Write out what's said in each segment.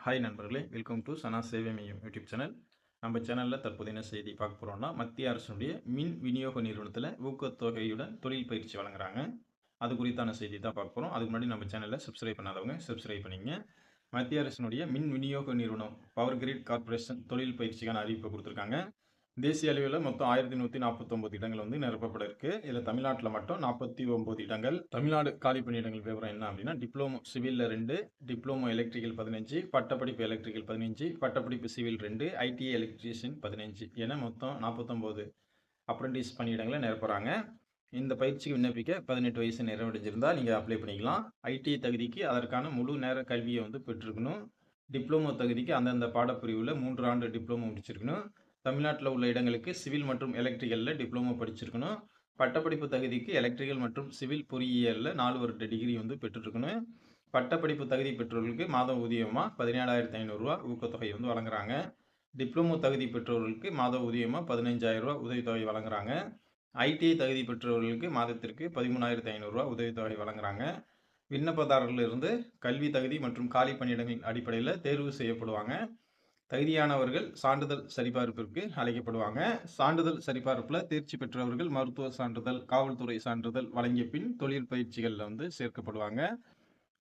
Hi நண்பர்களே, welcome to சனா சேவை மையம் யூடியூப் சேனல். நம்ம சேனலில் தற்போது என்ன செய்தி பார்க்க போகிறோம்னா, மத்திய அரசுடைய மின் விநியோக நிறுவனத்தில் ஊக்கத்தொகையுடன் தொழில் பயிற்சி வழங்குறாங்க. அது குறித்தான செய்தி தான் பார்க்க போகிறோம். அதுக்கு முன்னாடி நம்ம சேனலில் சப்ஸ்கிரைப் பண்ணாதவங்க சப்ஸ்கிரைப் பண்ணிங்க. மத்திய அரசினுடைய மின் விநியோக நிறுவனம் பவர் கிரிட் கார்ப்பரேஷன் தொழில் பயிற்சிக்கான அறிவிப்பை கொடுத்துருக்காங்க. தேசிய அளவில் மொத்தம் 1149 இடங்கள் வந்து நிரப்பப்பட இருக்கு. இதில் தமிழ்நாட்டில் மட்டும் 49 இடங்கள். தமிழ்நாடு காலி பணியிடங்கள் விவரம் என்ன அப்படின்னா, டிப்ளமோ சிவிலில் 2, டிப்ளமோ எலக்ட்ரிக்கல் 15, பட்டப்படிப்பு எலக்ட்ரிக்கல் 15, பட்டப்படிப்பு சிவில் 2, ஐடிஐ எலக்ட்ரீஷியன் 15 என மொத்தம் 49 அப்ரெண்டிஸ் பணியிடங்களை நிரப்புறாங்க. இந்த பயிற்சிக்கு விண்ணப்பிக்க 18 வயசு நிறைவடைஞ்சிருந்தால் நீங்கள் அப்ளை பண்ணிக்கலாம். ஐடிஐ தகுதிக்கு அதற்கான முழு நேர கல்வியை வந்து பெற்றிருக்கணும். டிப்ளமோ தகுதிக்கு அந்தந்த பாடப்பிரிவில் 3 ஆண்டு டிப்ளமோ முடிச்சிருக்கணும். தமிழ்நாட்டில் உள்ள இடங்களுக்கு சிவில் மற்றும் எலக்ட்ரிக்கலில் டிப்ளமோ படிச்சிருக்கணும். பட்டப்படிப்பு தகுதிக்கு எலக்ட்ரிக்கல் மற்றும் சிவில் பொறியியலில் 4 வருட டிகிரி வந்து பெற்றுருக்கணும். பட்டப்படிப்பு தகுதி பெற்றவர்களுக்கு மாத ஊதியமாக 17,500 ரூபா ஊக்கத்தொகை வந்து வழங்குறாங்க. டிப்ளமோ தகுதி பெற்றவர்களுக்கு மாத ஊதியமாக 15,000 ரூபா உதவித்தொகை வழங்குறாங்க. ஐடிஐ தகுதி பெற்றவர்களுக்கு மாதத்திற்கு 13,500 ரூபா உதவித்தொகை வழங்குறாங்க. விண்ணப்பதாரர்களிருந்து கல்வி தகுதி மற்றும் காலி பணியிடங்களின் அடிப்படையில் தேர்வு செய்யப்படுவாங்க. தகுதியானவர்கள் சான்றிதழ் சரிபார்ப்பிற்கு அழைக்கப்படுவாங்க. சான்றிதழ் சரிபார்ப்பில் தேர்ச்சி பெற்றவர்கள் மருத்துவ சான்றிதழ், காவல்துறை சான்றிதழ் வழங்கிய பின் தொழில் பயிற்சிகளில் வந்து சேர்க்கப்படுவாங்க.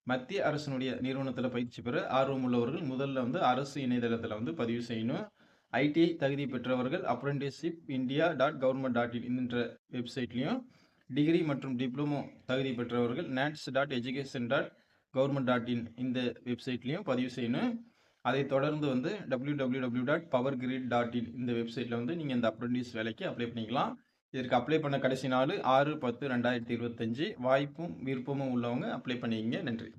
மத்திய அரசினுடைய நிறுவனத்தில் பயிற்சி பெற ஆர்வம் உள்ளவர்கள் முதல்ல வந்து அரசு இணையதளத்தில் வந்து பதிவு செய்யணும். ஐடிஐ தகுதி பெற்றவர்கள் apprenticeshipindia.government.in என்ற வெப்சைட்லையும், டிகிரி மற்றும் டிப்ளமோ தகுதி பெற்றவர்கள் nats.education.government.in இந்த வெப்சைட்லையும் பதிவு செய்யணும். அதை தொடர்ந்து வந்து www.powergrid.in இந்த வெப்சைட்டில் வந்து நீங்கள் இந்த அப்ரெண்டிஸ் வேலைக்கு அப்ளை பண்ணிக்கலாம். இதற்கு அப்ளை பண்ண கடைசி நாள் 6/10/2025. வாய்ப்பும் விருப்பமும் உள்ளவங்க அப்ளை பண்ணிக்கிங்க. நன்றி.